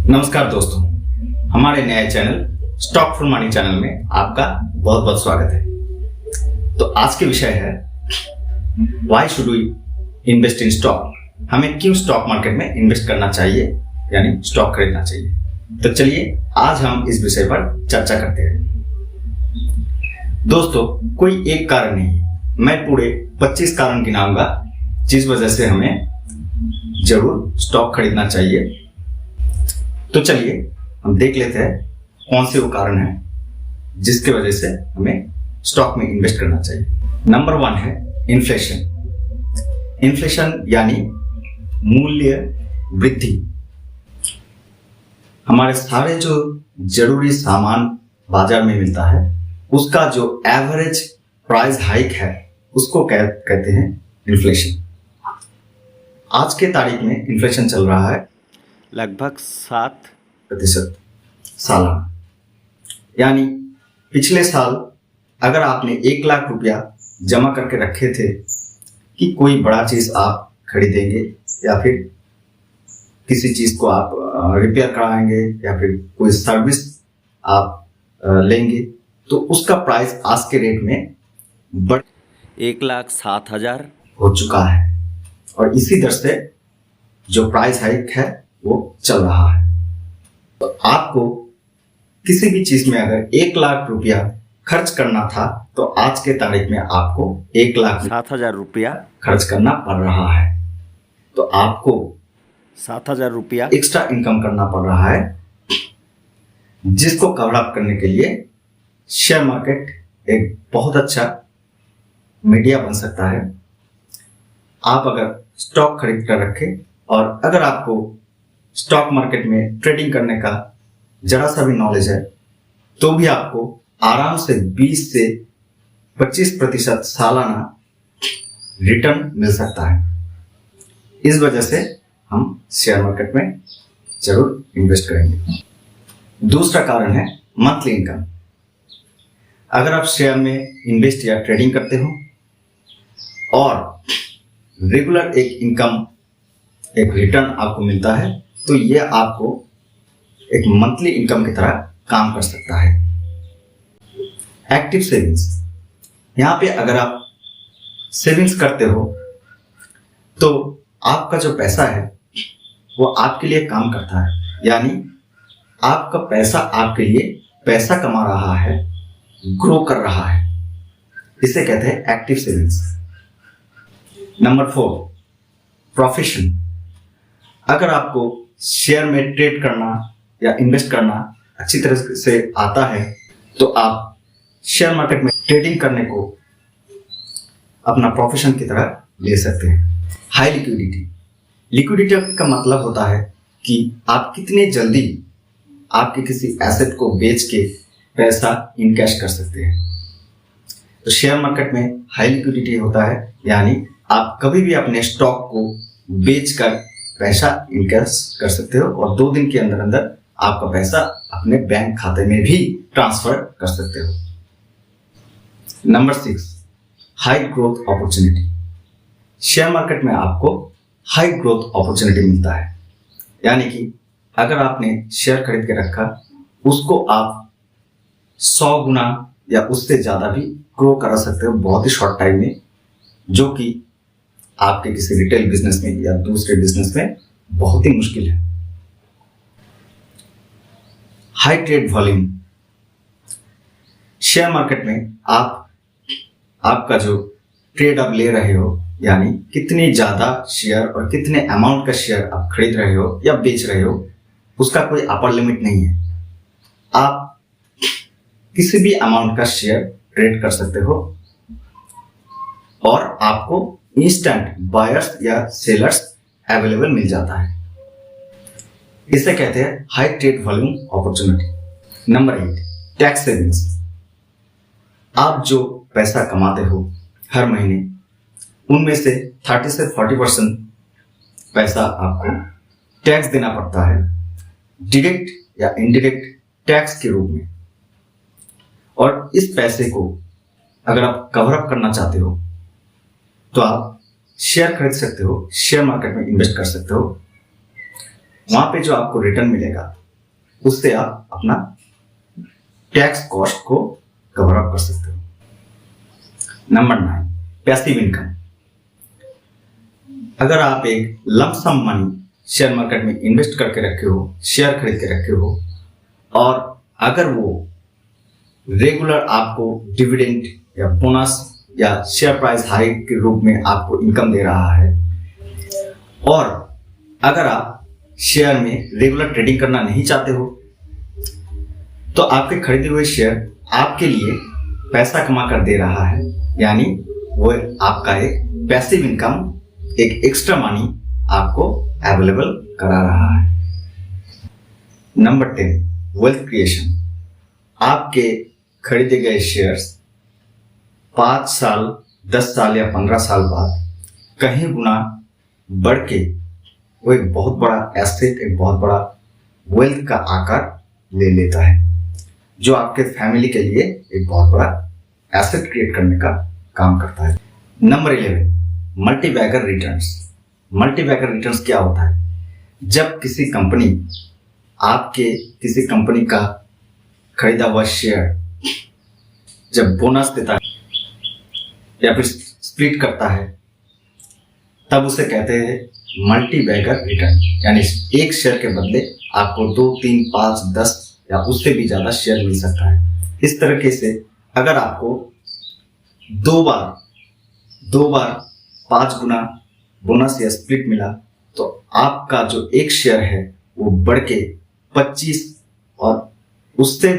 नमस्कार दोस्तों, हमारे नए channel stock for money channel में आपका बहुत बहुत स्वागत है। तो आज के विषय है why should we invest in stock. हमें क्यों स्टॉक मार्केट में इन्वेस्ट करना चाहिए, यानी स्टॉक खरीदना चाहिए। तो चलिए आज हम इस विषय पर चर्चा करते हैं। दोस्तों, कोई एक कारण नहीं है, मैं पूरे 25 कारण गिनाऊंगा जिस वजह से हमें जरूर स्टॉक खरीदना चाहिए। तो चलिए हम देख लेते हैं कौन से वो कारण हैं जिसके वजह से हमें स्टॉक में इन्वेस्ट करना चाहिए। नंबर 1 है इन्फ्लेशन। इन्फ्लेशन यानी मूल्य वृद्धि। हमारे सारे जो जरूरी सामान बाजार में मिलता है उसका जो एवरेज प्राइस हाइक है उसको कहते हैं इन्फ्लेशन। आज के तारीख में इन्फ्लेशन चल रहा है लगभग 7% सालाना। यानी पिछले साल अगर आपने 1 लाख रुपया जमा करके रखे थे कि कोई बड़ा चीज आप खरीदेंगे या फिर किसी चीज को आप रिपेयर कराएंगे या फिर कोई सर्विस आप लेंगे, तो उसका प्राइस आज के रेट में 1,07,000 हो चुका है और इसी दर से जो प्राइस हाइक है वो चल रहा है। तो आपको किसी भी चीज में अगर 1 लाख रुपया खर्च करना था तो आज के तारीख में आपको 1,07,000 रुपया खर्च करना पड़ रहा है। तो आपको 7,000 रुपया एक्स्ट्रा इनकम करना पड़ रहा है, जिसको कवर अप करने के लिए शेयर मार्केट एक बहुत अच्छा मीडिया बन सकता है। आप अगर स्टॉक खरीद कर रखें और अगर आपको स्टॉक मार्केट में ट्रेडिंग करने का जरा सा भी नॉलेज है तो भी आपको आराम से 20 से 25% सालाना रिटर्न मिल सकता है। इस वजह से हम शेयर मार्केट में जरूर इन्वेस्ट करेंगे। दूसरा कारण है मंथली इनकम। अगर आप शेयर में इन्वेस्ट या ट्रेडिंग करते हो और रेगुलर एक इनकम, एक रिटर्न आपको मिलता है तो ये आपको एक मंथली इनकम की तरह काम कर सकता है। Active savings. यहाँ पे अगर आप सेविंग्स करते हो तो आपका जो पैसा है वो आपके लिए काम करता है, यानी आपका पैसा आपके लिए पैसा कमा रहा है, ग्रो कर रहा है। इसे कहते हैं एक्टिव सेविंग्स। Number 4 profession. अगर आपको शेयर में ट्रेड करना या इन्वेस्ट करना अच्छी तरह से आता है तो आप शेयर मार्केट में ट्रेडिंग करने को अपना प्रोफेशन की तरह ले सकते हैं। High liquidity. लिक्विडिटी का मतलब होता है कि आप कितने जल्दी आपके किसी एसेट को बेच के पैसा इनकैश कर सकते हैं। तो शेयर मार्केट में हाई लिक्विडिटी होता है, यानी आप कभी भी अपने स्टॉक को बेचकर पैसा इनकैश कर सकते हो और 2 दिन के अंदर अंदर आपका पैसा अपने बैंक खाते में भी ट्रांसफर कर सकते हो। Number 6 high growth opportunity. Share market में आपको हाई ग्रोथ अपॉर्चुनिटी मिलता है, यानी कि अगर आपने शेयर खरीद के रखा उसको आप 100 गुना या उससे ज्यादा भी ग्रो करा सकते हो बहुत ही शॉर्ट टाइम में, जो कि आपके किसी रिटेल बिजनेस में या दूसरे बिजनेस में बहुत ही मुश्किल है। High trade volume. Share market में आपका जो ट्रेड आप ले रहे हो, यानी कितनी ज्यादा शेयर और कितने अमाउंट का शेयर आप खरीद रहे हो या बेच रहे हो, उसका कोई अपर लिमिट नहीं है। आप किसी भी अमाउंट का शेयर ट्रेड कर सकते हो और आपको इंस्टेंट बायर्स या सेलर्स अवेलेबल मिल जाता है। इसे कहते हैं high trade volume opportunity. Number 8 tax savings. आप जो पैसा कमाते हो हर महीने, उनमें से 30 से 40% पैसा आपको टैक्स देना पड़ता है, डायरेक्ट या इनडायरेक्ट टैक्स के रूप में। और इस पैसे को अगर आप कवर अप करना चाहते हो तो आप शेयर खरीद सकते हो, शेयर मार्केट में इन्वेस्ट कर सकते हो वहां पे जो आपको रिटर्न मिलेगा उससे आप अपना टैक्स कॉस्ट को कवर अप कर सकते हो। Number 9, passive income. अगर आप एक lump sum money share market में इन्वेस्ट करके रखे हो, शेयर खरीद के रखे हो, और अगर वो रेगुलर आपको डिविडेंड या बोनस या शेयर प्राइस हाइक के रूप में आपको इनकम दे रहा है, और अगर आप शेयर में रेगुलर ट्रेडिंग करना नहीं चाहते हो, तो आपके खरीदे हुए शेयर आपके लिए पैसा कमा कर दे रहा है, यानी वो आपका एक पैसिव इनकम, एक एक्स्ट्रा मनी आपको अवेलेबल करा रहा है। Number 10, wealth creation. आपके खरीदे गए शेयर्स 5 साल, 10 साल या 15 साल बाद कहीं गुना बढ़ के वो एक बहुत बड़ा एसेट, एक बहुत बड़ा वेल्थ का आकार ले लेता है, जो आपके फैमिली के लिए एक बहुत बड़ा एसेट क्रिएट करने का काम करता है। Number 11, multibagger returns. Multibagger returns क्या होता है? जब किसी कंपनी आपके किसी कंपनी का खरीदा हुआ शेयर जब बोनस देता है या फिर स्प्लिट करता है, तब उसे कहते हैं मल्टीबैगर रिटर्न, यानी एक शेयर के बदले आपको 2, 3, 5, 10 या उससे भी ज्यादा शेयर मिल सकता है। इस तरीके से अगर आपको दो बार 5 गुना बोनस या स्प्लिट मिला, तो आपका जो एक शेयर है वो बढ़ के 25 और उसके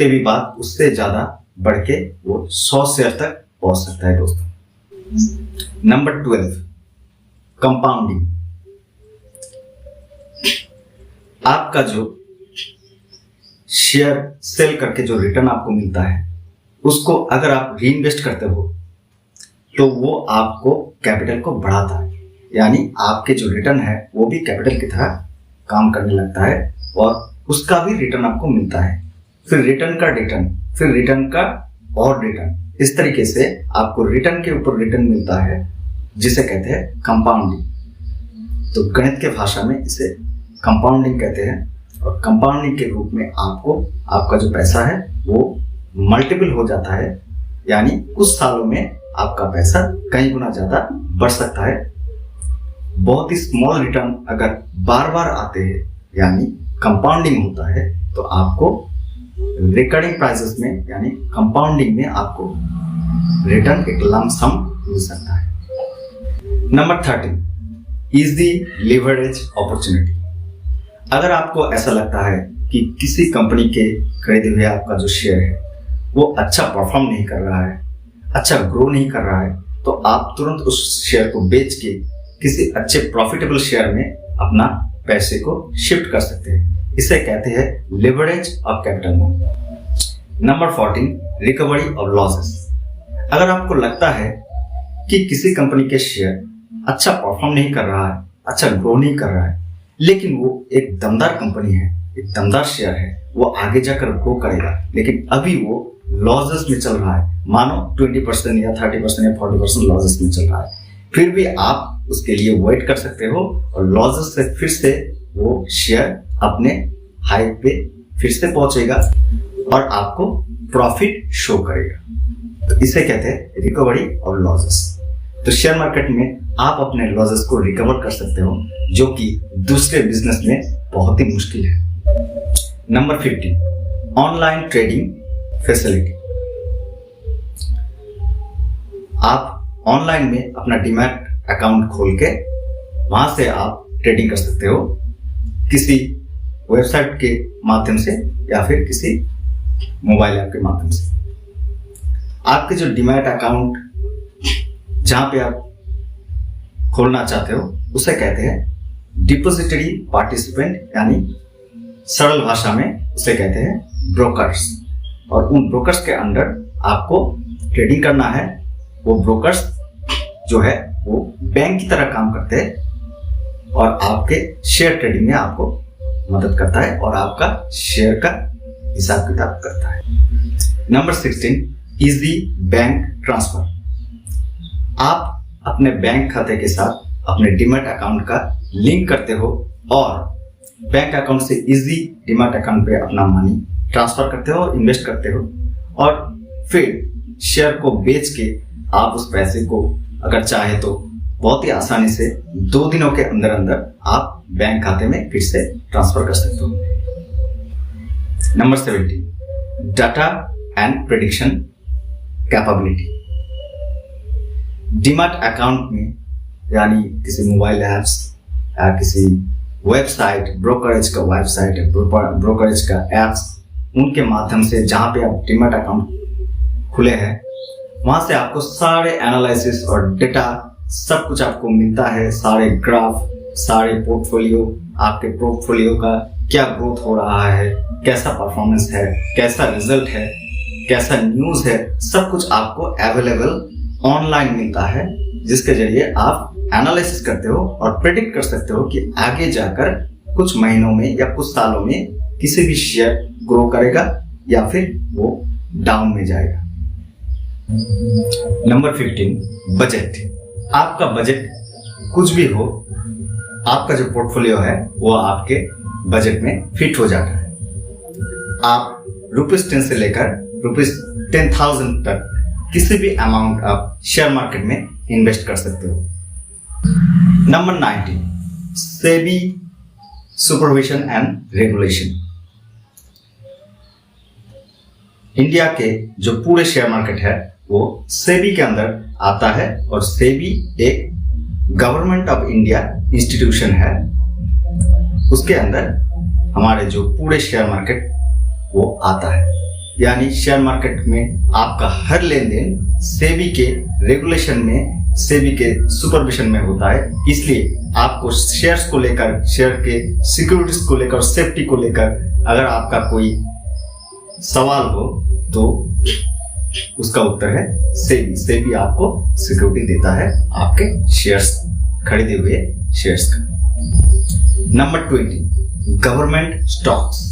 भी बाद उससे ज्यादा बढ़ के वो 100 शेयर तक पहुंच सकता है दोस्तों। Number 12, compounding. आपका जो शेयर सेल करके जो रिटर्न आपको मिलता है, उसको अगर आप री इन्वेस्ट करते हो तो वो आपको कैपिटल को बढ़ाता है, यानी आपके जो रिटर्न है वो भी कैपिटल की तरह काम करने लगता है और उसका भी रिटर्न आपको मिलता है। फिर रिटर्न का रिटर्न, फिर रिटर्न का और रिटर्न, इस तरीके से आपको रिटर्न के ऊपर रिटर्न मिलता है, जिसे कहते हैं कंपाउंडिंग। तो गणित के भाषा में इसे कंपाउंडिंग कहते हैं, और कंपाउंडिंग के रूप में आपको आपका जो पैसा है वो मल्टीपल हो जाता है, यानी कुछ सालों में आपका पैसा कई गुना ज्यादा बढ़ सकता है। बहुत ही स्मॉल रिटर्न अगर बार बार आते हैं, यानी कंपाउंडिंग होता है, तो आपको रिकरिंग प्राइसेस में यानी कंपाउंडिंग में आपको रिटर्न एक लंप सम मिल सकता है। Number 13, easy leverage opportunity. अगर आपको ऐसा लगता है कि किसी कंपनी के खरीदे हुए आपका जो शेयर है वो अच्छा परफॉर्म नहीं कर रहा है, अच्छा ग्रो नहीं कर रहा है, तो आप तुरंत उस शेयर को बेच के किसी अच्छे प्रॉफिटेबल शेयर में अपना पैसे को शिफ्ट कर सकते हैं। इसे कहते हैं leverage of capital move. Number 14, recovery of losses. अगर आपको लगता है कि किसी कंपनी के शेयर अच्छा परफॉर्म नहीं कर रहा है, अच्छा ग्रो नहीं कर रहा है, लेकिन वो एक दमदार कंपनी है, एक दमदार शेयर है, वो आगे जाकर ग्रो करेगा, लेकिन अभी वो लॉसेस में चल रहा है, मानो 20% या 30% या 40% लॉसेस में चल रहा है, फिर भी आप उसके लिए वेट कर सकते हो और लॉसेस से फिर से वो शेयर अपने हाई पे फिर से पहुंचेगा और आपको प्रॉफिट शो करेगा। तो इसे कहते हैं रिकवरी और लॉसेस। तो शेयर मार्केट में आप अपने लॉसेस को रिकवर कर सकते हो, जो कि दूसरे बिजनेस में बहुत ही मुश्किल है। Number 15, online trading facility. आप ऑनलाइन में अपना डीमैट अकाउंट खोल के वहां से आप ट्रेडिंग कर सकते हो, किसी वेबसाइट के माध्यम से या फिर किसी मोबाइल ऐप के माध्यम से। आपके जो डीमैट अकाउंट जहां पे आप खोलना चाहते हो उसे कहते हैं डिपॉजिटरी पार्टिसिपेंट, यानी सरल भाषा में उसे कहते हैं ब्रोकर्स। और उन ब्रोकर्स के अंडर आपको ट्रेडिंग करना है। वो ब्रोकर्स जो है वो बैंक की तरह काम करते हैं और आपके शेयर ट्रेडिंग में आपको मदद करता है और आपका शेयर का हिसाब किताब करता है। Number 16, easy bank transfer. आप अपने बैंक खाते के साथ अपने डीमैट अकाउंट का लिंक करते हो और बैंक अकाउंट से इजी डीमैट अकाउंट पे अपना मनी ट्रांसफर करते हो, इन्वेस्ट करते हो और फिर शेयर को बेच के आप उस पैसे को अगर चाहे तो बहुत ही आसानी से 2 दिनों के अंदर अंदर आप बैंक खाते में फिर से ट्रांसफर कर सकते हो। Number 17, data and prediction capability. Demat account में यानी किसी मोबाइल ऐप्स या किसी वेबसाइट, ब्रोकरेज का वेबसाइट, ब्रोकरेज का ऐप्स, उनके माध्यम से जहाँ पे आप डीमैट अकाउंट खुले हैं वहाँ से आपको सारे एनालिसिस और डेटा सब कुछ आपको मिलता है। सारे ग्राफ, सारे पोर्टफोलियो, आपके पोर्टफोलियो का क्या ग्रोथ हो रहा है, कैसा परफॉर्मेंस है, कैसा रिजल्ट है, कैसा न्यूज़ है, सब कुछ आपको अवेलेबल ऑनलाइन मिलता है, जिसके जरिए आप एनालिसिस करते हो और प्रेडिक्ट कर सकते हो कि आगे जाकर कुछ महीनों में या कुछ सालों में किसी भी शेयर ग्रो करेगा या फिर वो डाउन में जाएगा। Number 15, budget. आपका बजट कुछ भी हो, आपका जो पोर्टफोलियो है वो आपके बजट में फिट हो जाता है। आप ₹10 से लेकर ₹10,000 तक किसी भी अमाउंट आप शेयर मार्केट में इन्वेस्ट कर सकते हो। Number 19, SEBI supervision and regulation. India के जो पूरे शेयर मार्केट है वो सेबी के अंदर आता है और सेबी एक गवर्नमेंट ऑफ इंडिया इंस्टीट्यूशन है। उसके अंदर हमारे जो पूरे शेयर मार्केट वो आता है, यानी शेयर मार्केट में आपका हर लेन देन सेबी के रेगुलेशन में, सेबी के सुपरविजन में होता है। इसलिए आपको शेयर्स को लेकर, शेयर के सिक्योरिटीज को लेकर, सेफ्टी को लेकर अगर आपका कोई सवाल हो तो उसका उत्तर है सेबी। सेबी आपको सिक्योरिटी देता है आपके शेयर्स, खरीदे हुए शेयर्स का। Number 20, government stocks.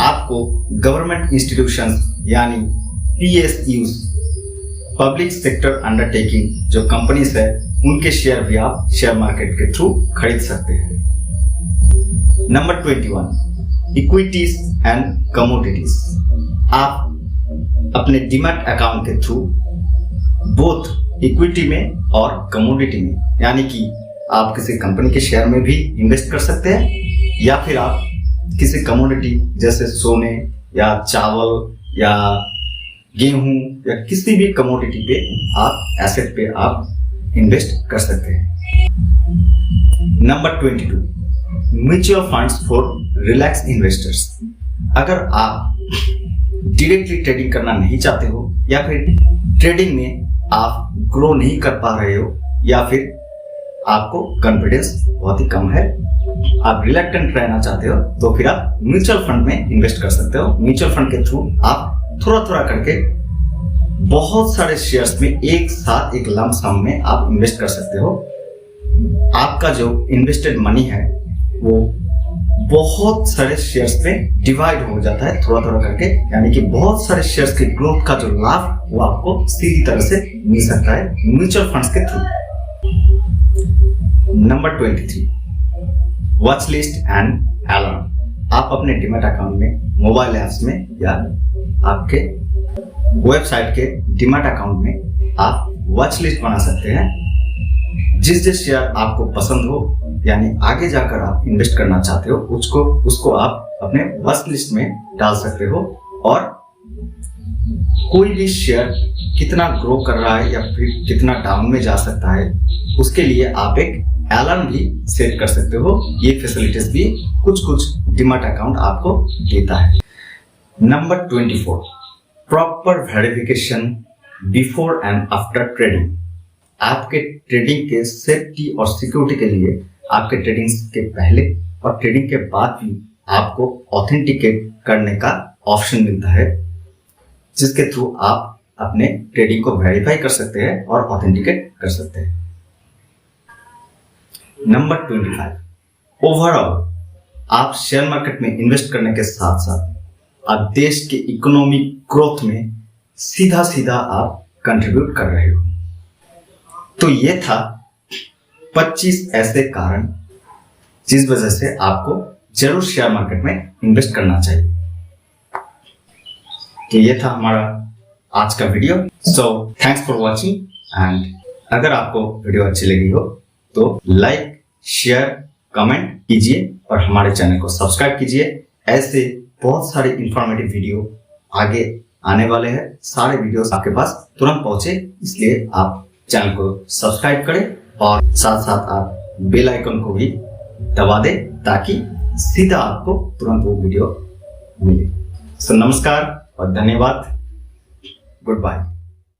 आपको गवर्नमेंट इंस्टीट्यूशंस यानी PSUs, पब्लिक सेक्टर अंडरटेकिंग जो कंपनीज है, उनके शेयर भी आप शेयर मार्केट के थ्रू खरीद सकते हैं। Number 21, equities and commodities. आप अपने डीमैट अकाउंट के थ्रू बोथ इक्विटी में और कमोडिटी में, यानी कि आप किसी कंपनी के शेयर में भी इन्वेस्ट कर सकते हैं या फिर आप किसी कमोडिटी जैसे सोने या चावल या गेहूं या किसी भी कमोडिटी पे आप एसेट पे आप इन्वेस्ट कर सकते हैं। Number 22, mutual funds for relax investors. अगर आप डायरेक्टली ट्रेडिंग करना नहीं चाहते हो या फिर ट्रेडिंग में आप ग्रो नहीं कर पा रहे हो या फिर आपको कॉन्फिडेंस बहुत ही कम है, आप रिलैक्टेंट रहना चाहते हो, तो फिर आप म्यूचुअल फंड में इन्वेस्ट कर सकते हो। म्यूचुअल फंड के थ्रू आप थोड़ा थोड़ा करके बहुत सारे शेयर्स में एक साथ एक लंप सम में आप इन्वेस्ट कर सकते हो। आपका जो इन्वेस्टेड मनी है वो बहुत सारे शेयर्स पे डिवाइड हो जाता है थोड़ा थोड़ा करके, यानी कि बहुत सारे शेयर्स के ग्रोथ का जो लाभ वो आपको सीधी तरह से मिल सकता है म्यूचुअल फंड्स के through. Number 23, watch list and alarm. आप अपने डीमैट अकाउंट में, मोबाइल ऐप्स में या आपके वेबसाइट के डीमैट अकाउंट में आप वॉच लिस्ट बना सकते हैं। जिस शेयर आपको पसंद हो, यानी आगे जाकर आप इन्वेस्ट करना चाहते हो, उसको आप अपने वॉच लिस्ट में डाल सकते हो और कोई भी शेयर कितना ग्रो कर रहा है या फिर कितना डाउन में जा सकता है उसके लिए आप एक अलार्म भी सेट कर सकते हो। ये फैसिलिटीज भी कुछ डीमैट अकाउंट आपको देता है। Number 24, proper verification before and after trading. आपके ट्रेडिंग के सेफ्टी और सिक्योरिटी के लिए आपके ट्रेडिंग के पहले और ट्रेडिंग के बाद भी आपको ऑथेंटिकेट करने का ऑप्शन मिलता है, जिसके थ्रू आप अपने ट्रेडिंग को वेरीफाई कर सकते हैं और ऑथेंटिकेट कर सकते हैं। नंबर 25, ओवरऑल आप शेयर मार्केट में इन्वेस्ट करने के साथ साथ आप देश के इकोनॉमिक ग्रोथ में सीधा आप कंट्रीब्यूट कर रहे हो। तो ये था 25 ऐसे कारण जिस वजह से आपको जरूर शेयर मार्केट में इन्वेस्ट करना चाहिए। तो ये था हमारा आज का video. So thanks for watching and अगर आपको वीडियो अच्छी लगी हो तो लाइक, शेयर, कमेंट कीजिए और हमारे चैनल को सब्सक्राइब कीजिए। ऐसे बहुत सारे इंफॉर्मेटिव वीडियो आगे आने वाले हैं। सारे वीडियोस आपके पास तुरंत पहुंचे, इसलिए आप चैनल को सब्सक्राइब करें और साथ साथ आप बेल आइकन को भी दबा दें ताकि सीधा आपको तुरंत वो वीडियो मिले। सो नमस्कार और धन्यवाद। Good bye.